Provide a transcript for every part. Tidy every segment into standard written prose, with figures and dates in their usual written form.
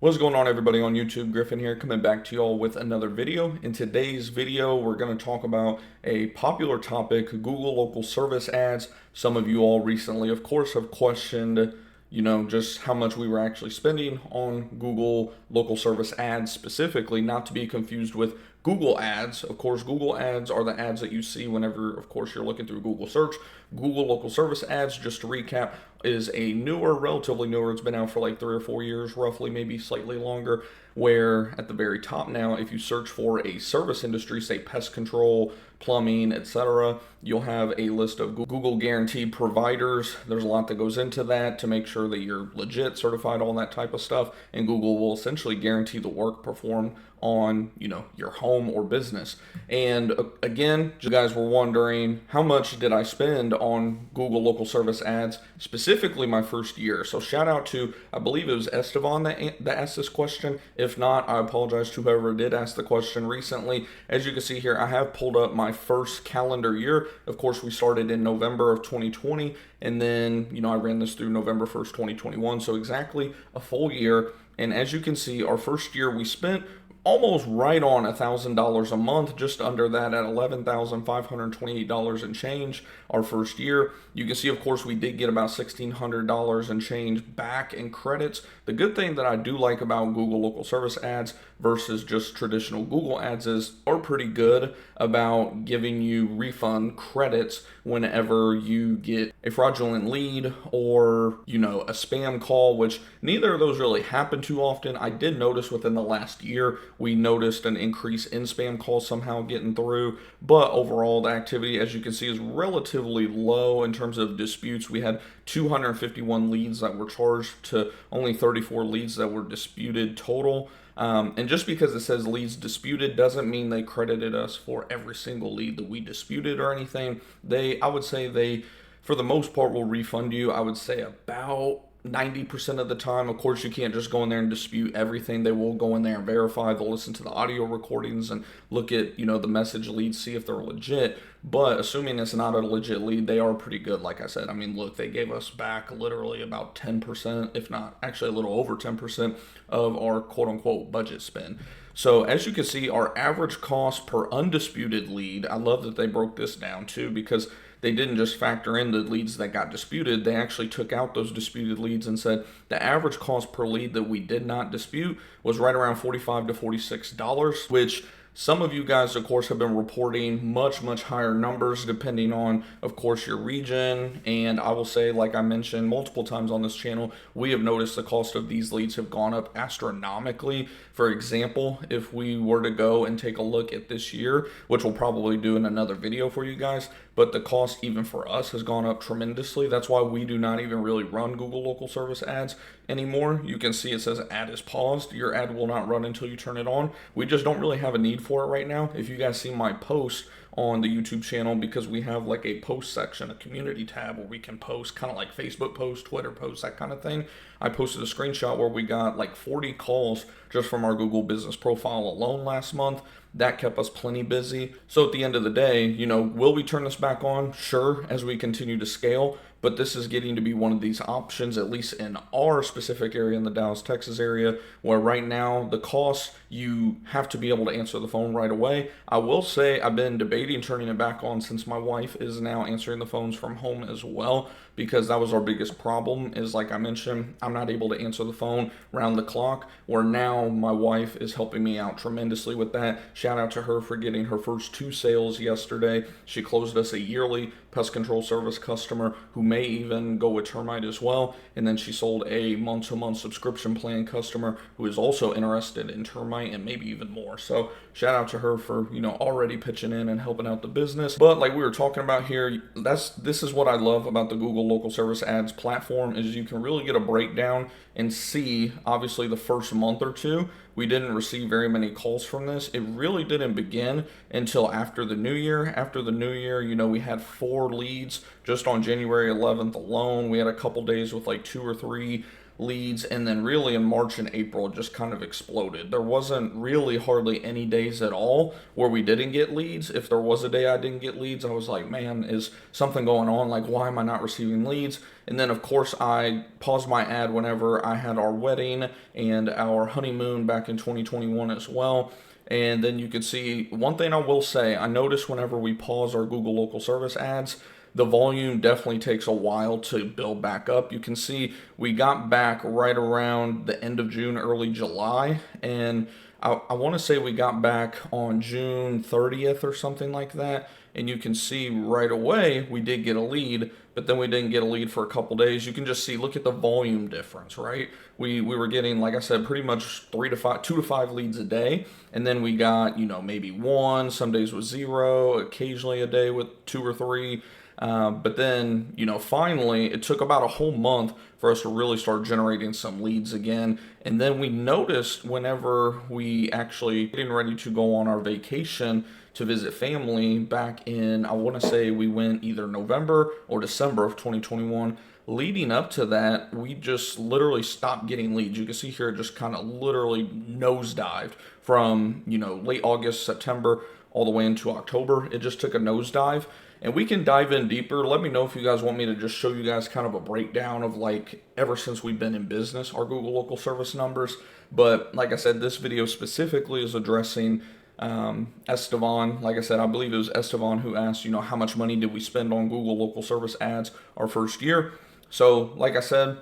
What's going on, everybody on YouTube? Griffin here, coming back to y'all with another video. In today's video, we're going to talk about a popular topic, Google local service ads. Some of you all recently, of course, have questioned, just how much we were actually spending on Google local service ads specifically, not to be confused with Google ads. Of course, Google ads are the ads that you see whenever, of course, you're looking through Google search. Google local service ads, just to recap, is a relatively newer, it's been out for like 3 or 4 years, roughly, maybe slightly longer, where at the very top now, if you search for a service industry, say pest control, plumbing, etc., you'll have a list of Google guaranteed providers. There's a lot that goes into that to make sure that you're legit, certified, all that type of stuff, and Google will essentially guarantee the work performed on your home or business. And again, you guys were wondering, how much did I spend on Google local service ads, specifically my first year? So shout out to, I believe it was Esteban that asked this question. If not, I apologize to whoever did ask the question recently. As you can see here, I have pulled up my first calendar year. Of course, we started in November of 2020, and then I ran this through November 1st, 2021, so exactly a full year. And as you can see, our first year we spent almost right on $1,000 a month, just under that at $11,528 and change our first year. You can see, of course, we did get about $1,600 and change back in credits. The good thing that I do like about Google local service ads versus just traditional Google ads is are pretty good about giving you refund credits whenever you get a fraudulent lead or a spam call, which neither of those really happen too often. I did notice within the last year we noticed an increase in spam calls somehow getting through, but overall the activity, as you can see, is relatively low in terms of disputes. We had 251 leads that were charged to only 34 leads that were disputed total. And just because it says leads disputed doesn't mean they credited us for every single lead that we disputed or anything. I would say they, for the most part, will refund you. I would say about 90% of the time. Of course, you can't just go in there and dispute everything. They will go in there and verify. They'll listen to the audio recordings and look at, the message leads, see if they're legit. But assuming it's not a legit lead, they are pretty good. Like I said, I mean, look, they gave us back literally about 10%, if not actually a little over 10% of our quote unquote budget spend. So as you can see, our average cost per undisputed lead, I love that they broke this down too, because they didn't just factor in the leads that got disputed. They actually took out those disputed leads and said the average cost per lead that we did not dispute was right around $45 to $46, which some of you guys, of course, have been reporting much, much higher numbers depending on, of course, your region. And I will say, like I mentioned multiple times on this channel, we have noticed the cost of these leads have gone up astronomically. For example, if we were to go and take a look at this year, which we'll probably do in another video for you guys, but the cost even for us has gone up tremendously. That's why we do not even really run Google local service ads anymore. You can see it says ad is paused. Your ad will not run until you turn it on. We just don't really have a need for it right now. If you guys see my post on the YouTube channel, because we have like a post section, a community tab where we can post kind of like Facebook posts, Twitter posts, that kind of thing. I posted a screenshot where we got like 40 calls just from our Google business profile alone last month. That kept us plenty busy. So at the end of the day, will we turn this back on? Sure, as we continue to scale. But this is getting to be one of these options, at least in our specific area in the Dallas, Texas area, where right now the cost, you have to be able to answer the phone right away. I will say I've been debating turning it back on since my wife is now answering the phones from home as well, because that was our biggest problem is, like I mentioned, I'm not able to answer the phone round the clock, where now my wife is helping me out tremendously with that. Shout out to her for getting her first 2 sales yesterday. She closed us a yearly pest control service customer who may even go with termite as well. And then she sold a month-to-month subscription plan customer who is also interested in termite and maybe even more. So shout out to her for, already pitching in and helping out the business. But like we were talking about here, this is what I love about the Google local service ads platform, is you can really get a breakdown and see, obviously, the first month or two, we didn't receive very many calls from this. It really didn't begin until after the new year. After the new year, we had 4 leads just on January 11th alone. We had a couple days with like 2 or 3 leads, and then really in March and April it just kind of exploded. There wasn't really hardly any days at all where we didn't get leads. If there was a day I didn't get leads, I was like, man, is something going on? Like, why am I not receiving leads? And then of course I paused my ad whenever I had our wedding and our honeymoon back in 2021 as well. And then you can see, one thing I will say, I noticed whenever we pause our Google local service ads, the volume definitely takes a while to build back up. You can see we got back right around the end of June, early July, and I want to say we got back on June 30th or something like that. And you can see right away we did get a lead, but then we didn't get a lead for a couple days. You can just see, look at the volume difference, right? We were getting, like I said, pretty much 2 to 5 leads a day, and then we got, maybe one. Some days with 0, occasionally a day with 2 or 3. But then, finally, it took about a whole month for us to really start generating some leads again. And then we noticed whenever we actually getting ready to go on our vacation to visit family back in, I want to say we went either November or December of 2021. Leading up to that, we just literally stopped getting leads. You can see here it just kind of literally nosedived from, late August, September, all the way into October. It just took a nosedive. And we can dive in deeper. Let me know if you guys want me to just show you guys kind of a breakdown of, like, ever since we've been in business, our Google local service numbers. But like I said, this video specifically is addressing Estevan. Like I said, I believe it was Estevan who asked, how much money did we spend on Google local service ads our first year? So like I said,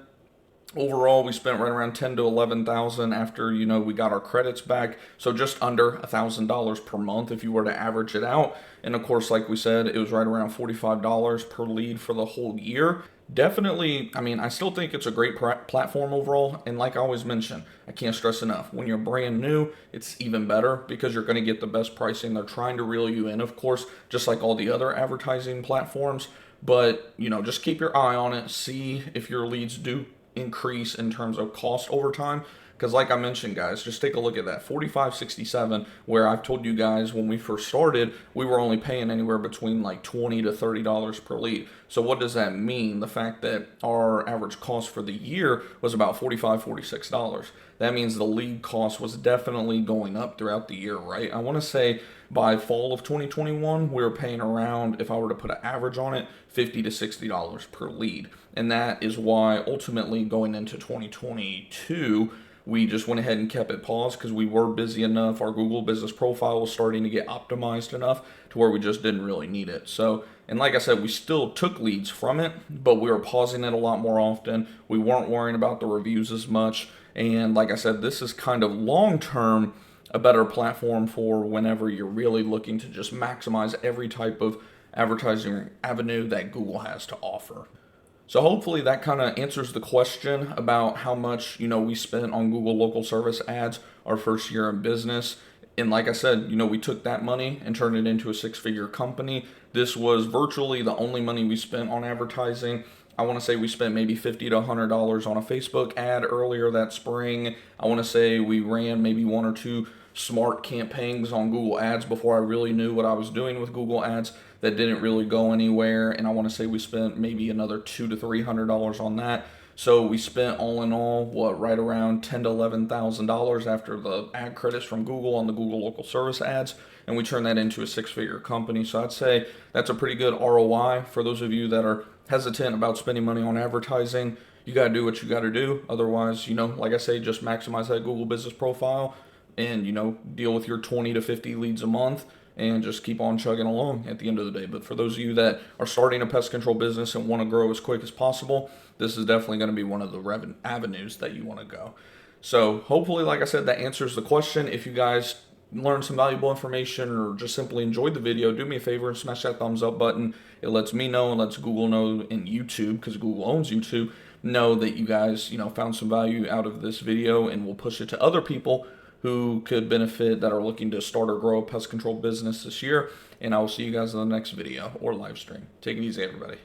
overall, we spent right around 10 to 11,000 after, we got our credits back. So just under $1,000 per month if you were to average it out. And of course, like we said, it was right around $45 per lead for the whole year. Definitely, I still think it's a great platform overall. And like I always mention, I can't stress enough, when you're brand new, it's even better because you're going to get the best pricing. They're trying to reel you in, of course, just like all the other advertising platforms. But, just keep your eye on it. See if your leads do increase in terms of cost over time. Because like I mentioned, guys, just take a look at that, $45.67, where I've told you guys when we first started, we were only paying anywhere between like $20 to $30 per lead. So what does that mean? The fact that our average cost for the year was about $45, $46. That means the lead cost was definitely going up throughout the year, right? I want to say by fall of 2021, we were paying around, if I were to put an average on it, $50 to $60 per lead. And that is why ultimately going into 2022, we just went ahead and kept it paused because we were busy enough. Our Google business profile was starting to get optimized enough to where we just didn't really need it. So, and like I said, we still took leads from it, but we were pausing it a lot more often. We weren't worrying about the reviews as much. And like I said, this is kind of long-term a better platform for whenever you're really looking to just maximize every type of advertising avenue that Google has to offer. So hopefully that kind of answers the question about how much, we spent on Google local service ads our first year in business. And like I said, we took that money and turned it into a 6-figure company. This was virtually the only money we spent on advertising. I want to say we spent maybe $50 to $100 on a Facebook ad earlier that spring. I want to say we ran maybe 1 or 2 smart campaigns on Google Ads before I really knew what I was doing with Google Ads that didn't really go anywhere. And I want to say we spent maybe another $200 to $300 on that. So we spent all in all, right around $10,000 to $11,000 after the ad credits from Google on the Google local service ads. And we turned that into a 6-figure company. So I'd say that's a pretty good ROI for those of you that are hesitant about spending money on advertising. You got to do what you got to do. Otherwise, like I say, just maximize that Google business profile and, deal with your 20 to 50 leads a month and just keep on chugging along at the end of the day. But for those of you that are starting a pest control business and want to grow as quick as possible, this is definitely going to be one of the avenues that you want to go. So hopefully, like I said, that answers the question. If you guys learned some valuable information or just simply enjoyed the video, do me a favor and smash that thumbs up button. It lets me know and lets Google know, in YouTube, because Google owns YouTube, know that you guys, found some value out of this video, and will push it to other people who could benefit that are looking to start or grow a pest control business this year. And I will see you guys in the next video or live stream. Take it easy, everybody.